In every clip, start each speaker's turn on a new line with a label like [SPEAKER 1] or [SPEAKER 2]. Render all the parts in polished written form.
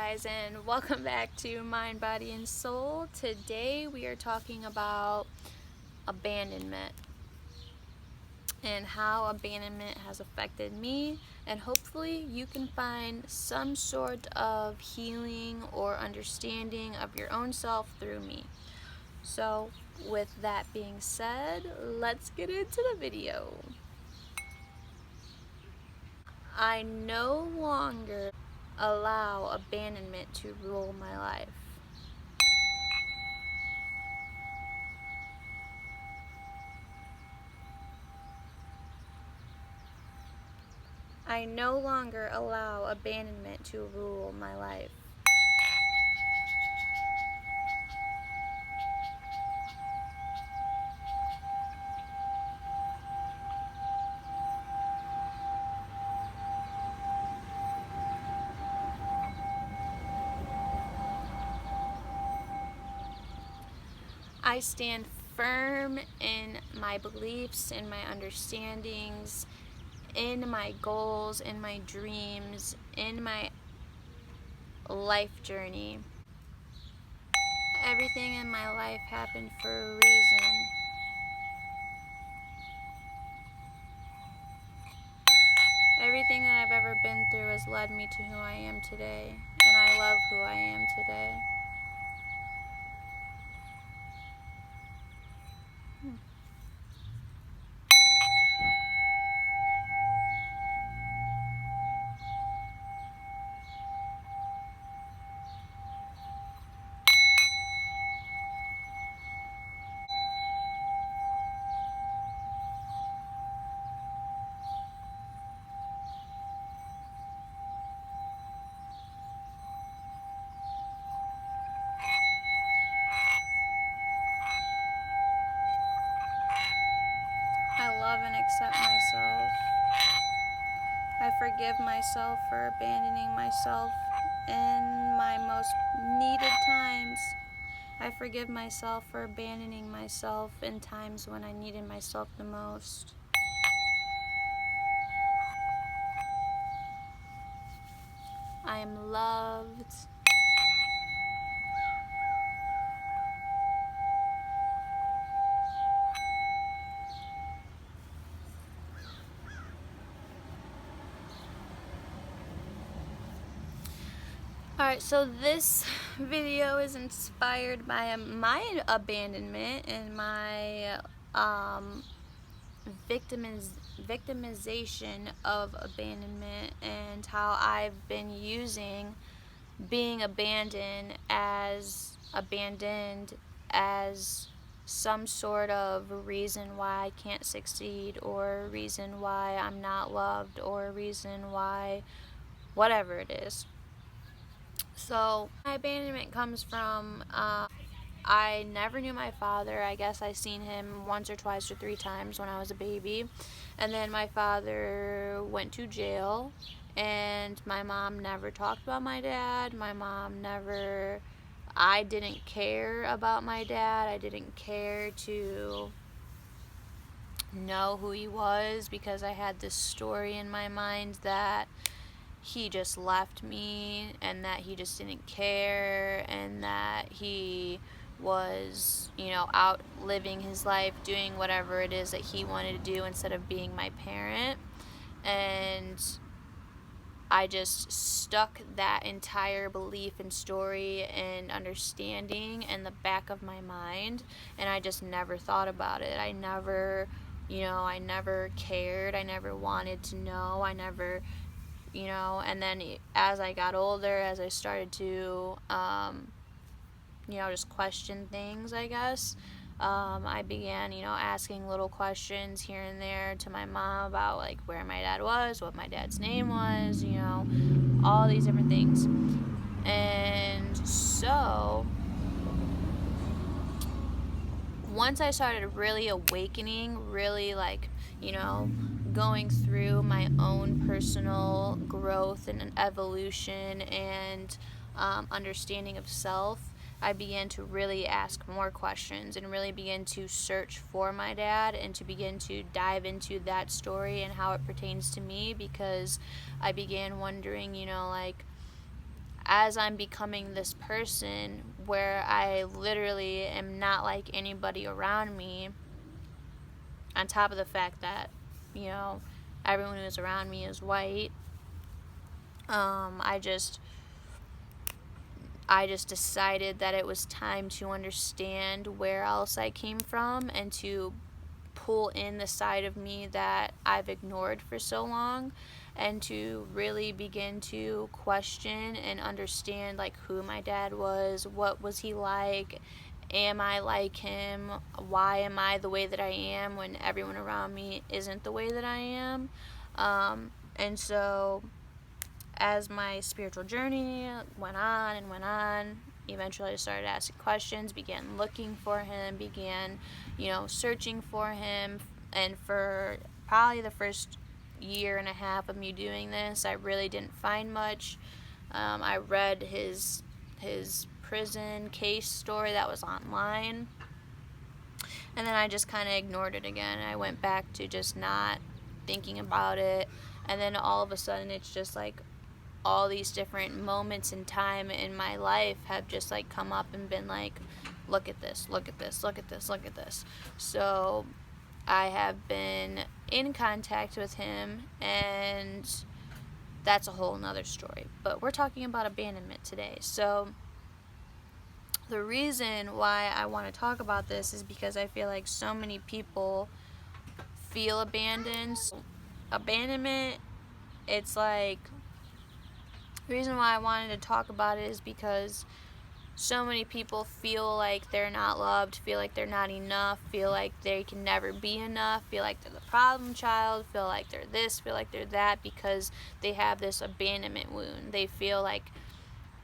[SPEAKER 1] guys, and welcome back to Mind, Body, and Soul. Today we are talking about abandonment and how abandonment has affected me, and hopefully you can find some sort of healing or understanding of your own self through me. So with that being said, let's get into the video. I no longer allow abandonment to rule my life. I no longer allow abandonment to rule my life. I stand firm in my beliefs, in my understandings, in my goals, in my dreams, in my life journey. Everything in my life happened for a reason. Everything that I've ever been through has led me to who I am today, and I love who I am today. I love and accept myself. I forgive myself for abandoning myself in my most needed times. I forgive myself for abandoning myself in times when I needed myself the most. I am loved. Alright, so this video is inspired by my abandonment and my victimization of abandonment, and how I've been using being abandoned as some sort of reason why I can't succeed, or a reason why I'm not loved, or a reason why whatever it is. So my abandonment comes from I never knew my father. I guess I seen him once or twice or 3 times when I was a baby. And then my father went to jail, and my mom never talked about my dad. I didn't care about my dad. I didn't care to know who he was, because I had this story in my mind that he just left me, and that he just didn't care, and that he was, out living his life, doing whatever it is that he wanted to do instead of being my parent. And I just stuck that entire belief and story and understanding in the back of my mind, and I just never thought about it. I never cared. I never wanted to know. I never, and then as I got older, as I started to, just question things, I guess, I began, asking little questions here and there to my mom about, like, where my dad was, what my dad's name was, all these different things. And so once I started really awakening, really, like, going through my own personal growth and evolution and understanding of self, I began to really ask more questions and really begin to search for my dad, and to begin to dive into that story and how it pertains to me, because I began wondering, like, as I'm becoming this person where I literally am not like anybody around me, on top of the fact that, you know, everyone who's around me is white, I just decided that it was time to understand where else I came from and to pull in the side of me that I've ignored for so long, and to really begin to question and understand like who my dad was, what was he like, am I like him, why am I the way that I am when everyone around me isn't the way that I am. And so as my spiritual journey went on and went on, eventually I started asking questions, began looking for him, began, searching for him. And for probably the first year and a half of me doing this, I really didn't find much. I read his prison case story that was online, and then I just kind of ignored it again. I went back to just not thinking about it, and then all of a sudden it's just like all these different moments in time in my life have just like come up and been like, look at this, look at this, look at this, look at this. So I have been in contact with him, and that's a whole nother story. But we're talking about abandonment today. So the reason why I want to talk about this is because I feel like so many people feel abandoned. Abandonment, it's like, the reason why I wanted to talk about it is because so many people feel like they're not loved, feel like they're not enough, feel like they can never be enough, feel like they're the problem child, feel like they're this, feel like they're that, because they have this abandonment wound. They feel like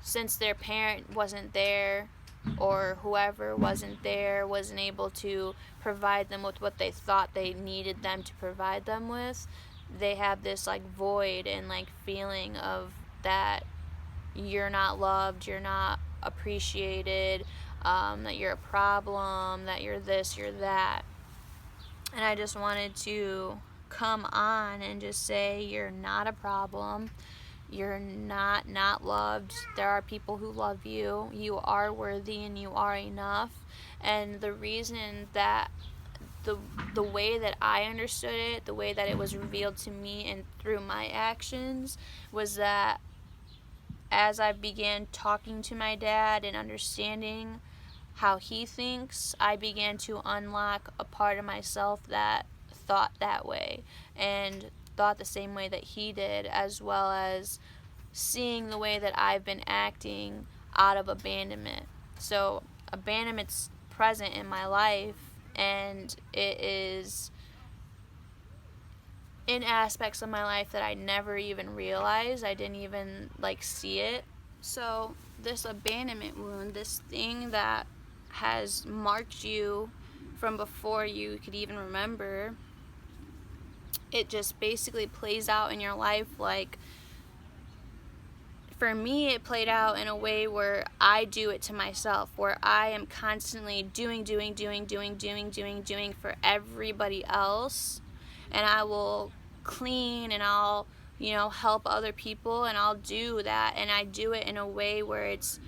[SPEAKER 1] since their parent wasn't there, or whoever wasn't there, wasn't able to provide them with what they thought they needed them to provide them with, they have this like void and like feeling of that you're not loved, you're not appreciated, that you're a problem, that you're this, you're that. And I just wanted to come on and just say you're not a problem. You're not loved. There are people who love you. You are worthy and you are enough. And the reason that the way that I understood it, the way that it was revealed to me and through my actions, was that as I began talking to my dad and understanding how he thinks, I began to unlock a part of myself that thought that way and thought the same way that he did, as well as seeing the way that I've been acting out of abandonment. So abandonment's present in my life, and it is in aspects of my life that I never even realized. I didn't even see it. So this abandonment wound, this thing that has marked you from before you could even remember, it just basically plays out in your life. Like, for me, it played out in a way where I do it to myself, where I am constantly doing for everybody else, and I will clean and I'll help other people, and I'll do that, and I do it in a way where it's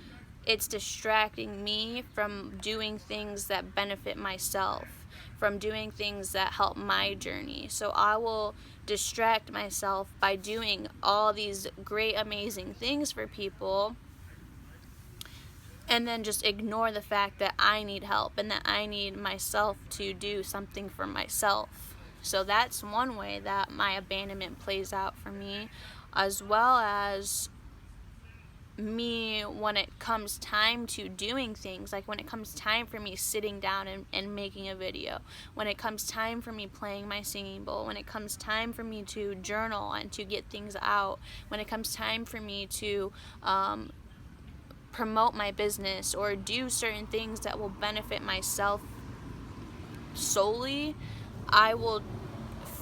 [SPEAKER 1] distracting me from doing things that benefit myself, from doing things that help my journey. So I will distract myself by doing all these great, amazing things for people, and then just ignore the fact that I need help and that I need myself to do something for myself. So that's one way that my abandonment plays out for me, as well as me when it comes time to doing things, like when it comes time for me sitting down and making a video, when it comes time for me playing my singing bowl, when it comes time for me to journal and to get things out, when it comes time for me to promote my business or do certain things that will benefit myself solely, I will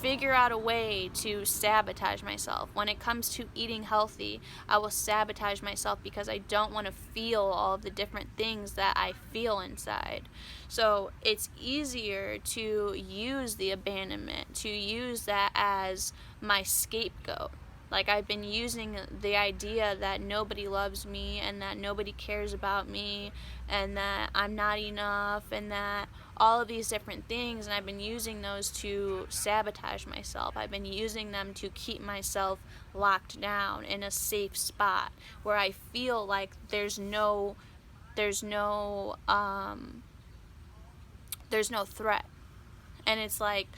[SPEAKER 1] figure out a way to sabotage myself. When it comes to eating healthy, I will sabotage myself because I don't want to feel all of the different things that I feel inside. So it's easier to use the abandonment, to use that as my scapegoat, Like, I've been using the idea that nobody loves me and that nobody cares about me and that I'm not enough and that all of these different things, and I've been using those to sabotage myself. I've been using them to keep myself locked down in a safe spot where I feel like there's no there's no um there's no threat. And it's like,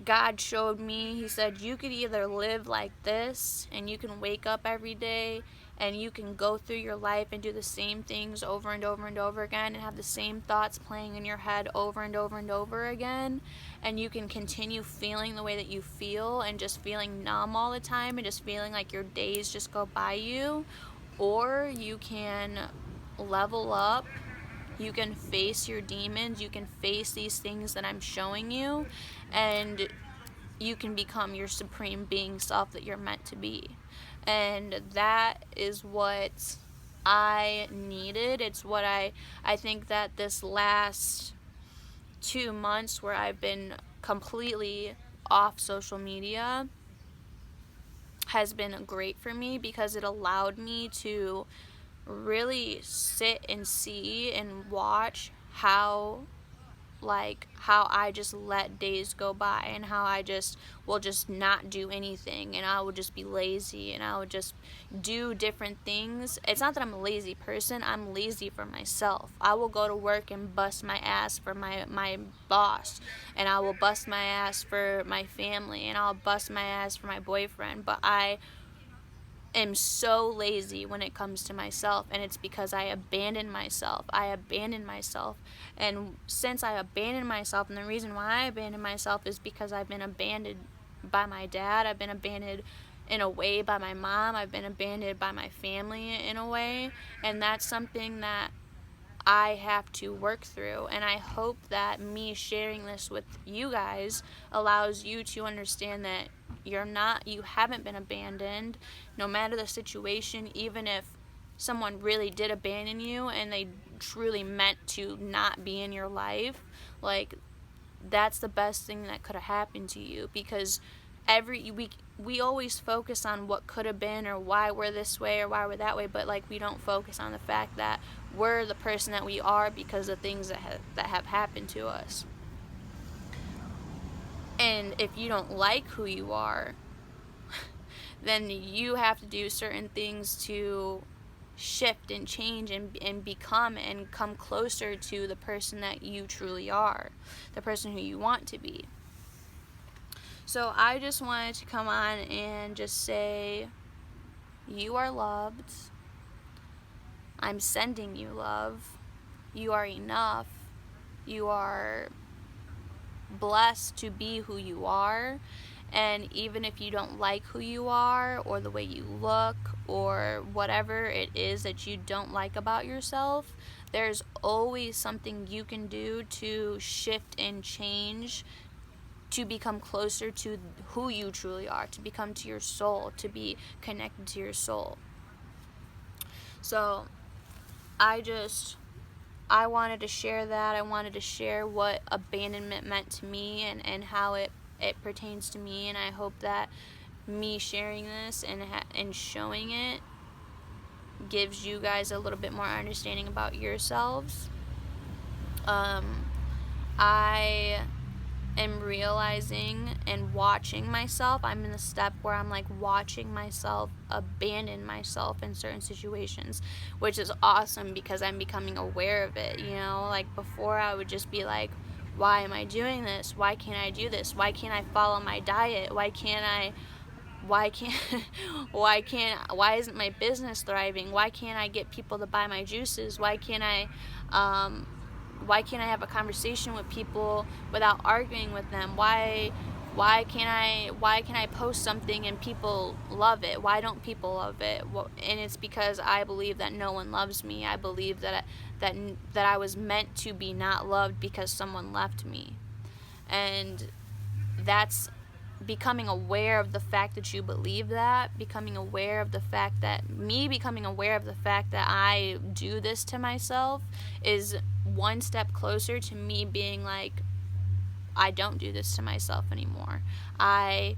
[SPEAKER 1] God showed me, he said, you could either live like this and you can wake up every day and you can go through your life and do the same things over and over and over again and have the same thoughts playing in your head over and over and over again, and you can continue feeling the way that you feel and just feeling numb all the time and just feeling like your days just go by you, or you can level up. You can face your demons, you can face these things that I'm showing you, and you can become your supreme being self that you're meant to be. And that is what I needed. It's what I think that this last 2 months where I've been completely off social media has been great for me, because it allowed me to really sit and see and watch how I just let days go by, and how I just will just not do anything, and I will just be lazy, and I would just do different things. It's not that I'm a lazy person, I'm lazy for myself. I will go to work and bust my ass for my boss, and I will bust my ass for my family, and I'll bust my ass for my boyfriend, but I am so lazy when it comes to myself, and it's because I abandoned myself. And since I abandoned myself, and the reason why I abandoned myself is because I've been abandoned by my dad, I've been abandoned in a way by my mom, I've been abandoned by my family in a way, and that's something that I have to work through. And I hope that me sharing this with you guys allows you to understand that you haven't been abandoned, no matter the situation. Even if someone really did abandon you and they truly meant to not be in your life, like, that's the best thing that could have happened to you, because we always focus on what could have been, or why we're this way or why we're that way, but like, we don't focus on the fact that we're the person that we are because of things that have happened to us. And if you don't like who you are, then you have to do certain things to shift and change and become and come closer to the person that you truly are, the person who you want to be. So I just wanted to come on and just say, you are loved. I'm sending you love. You are enough. You are blessed to be who you are. And even if you don't like who you are, or the way you look, or whatever it is that you don't like about yourself, there's always something you can do to shift and change, to become closer to who you truly are, to become to your soul, to be connected to your soul. So I wanted to share that. I wanted to share what abandonment meant to me, and how it pertains to me. And I hope that me sharing this and showing it gives you guys a little bit more understanding about yourselves. I am realizing and watching myself. I'm in the step where I'm like watching myself abandon myself in certain situations, which is awesome because I'm becoming aware of it. Like, before I would just be like, why am I doing this? Why can't I do this? Why can't I follow my diet? Why isn't my business thriving? Why can't I get people to buy my juices? Why can't I have a conversation with people without arguing with them? Why can't I post something and people love it? Why don't people love it? And it's because I believe that no one loves me. I believe that I was meant to be not loved because someone left me. And that's becoming aware of the fact that you believe that, becoming aware of the fact that I do this to myself is one step closer to me being like, I don't do this to myself anymore. I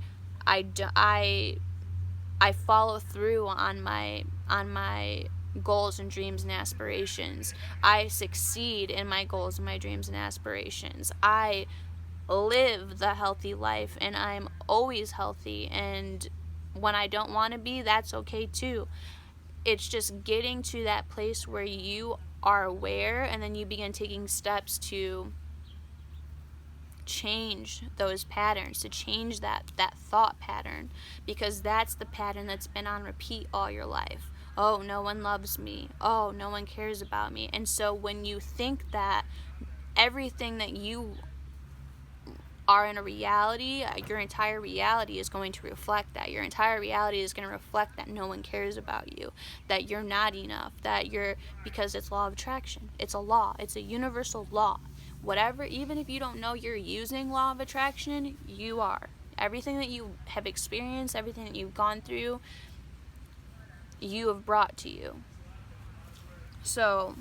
[SPEAKER 1] I follow through on my goals and dreams and aspirations. I succeed in my goals and my dreams and aspirations. I live the healthy life, and I'm always healthy, and when I don't want to be, that's okay too. It's just getting to that place where you are aware, and then you begin taking steps to change those patterns, to change that thought pattern, because that's the pattern that's been on repeat all your life. Oh, no one loves me. Oh, no one cares about me. And so when you think that, everything that you are in a reality, your entire reality is going to reflect that. Your entire reality is going to reflect that no one cares about you, that you're not enough, that you're, because it's law of attraction. It's a law. It's a universal law. Whatever, even if you don't know you're using law of attraction, you are. Everything that you have experienced, everything that you've gone through, you have brought to you. So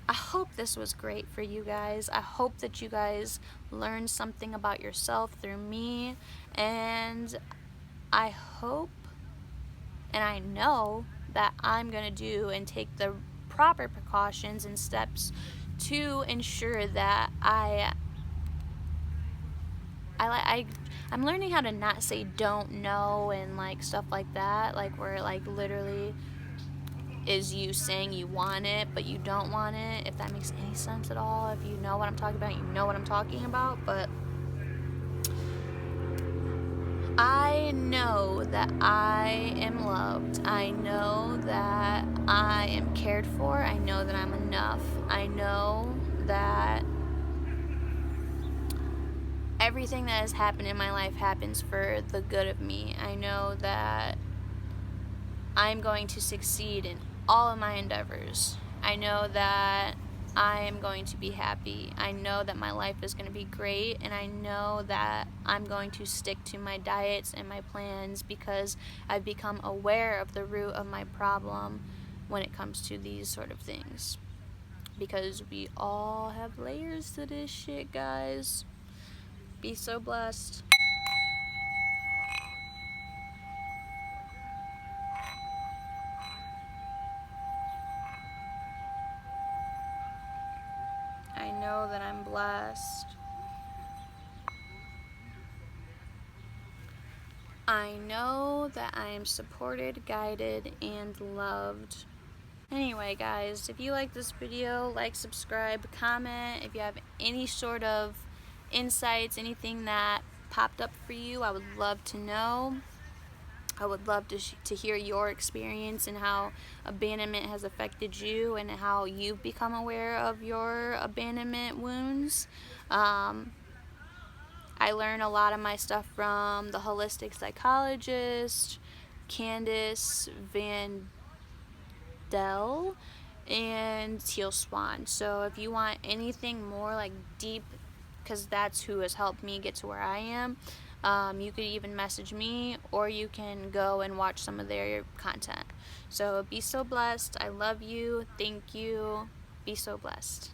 [SPEAKER 1] I hope this was great for you guys. I hope that you guys learned something about yourself through me. And I hope and I know that I'm going to do and take the proper precautions and steps to ensure that I'm learning how to not say don't know and like stuff like that, like where like literally is you saying you want it but you don't want it, if that makes any sense at all. If you know what I'm talking about, you know what I'm talking about. But I know that I am loved. I know that I am cared for. I know that I'm enough. I know that everything that has happened in my life happens for the good of me. I know that I'm going to succeed in all of my endeavors. I know that I am going to be happy. I know that my life is going to be great, and I know that I'm going to stick to my diets and my plans because I've become aware of the root of my problem when it comes to these sort of things. Because we all have layers to this shit, guys. Be so blessed. I know that I'm blessed. I know that I am supported, guided, and loved. Anyway, guys, if you like this video, like, subscribe, comment. If you have any sort of insights, anything that popped up for you, I would love to know. I would love to hear your experience and how abandonment has affected you and how you've become aware of your abandonment wounds. I learn a lot of my stuff from the holistic psychologist, Candace Van Dell, and Teal Swan. So if you want anything more like deep, because that's who has helped me get to where I am, you could even message me, or you can go and watch some of their content. So be so blessed. I love you. Thank you. Be so blessed.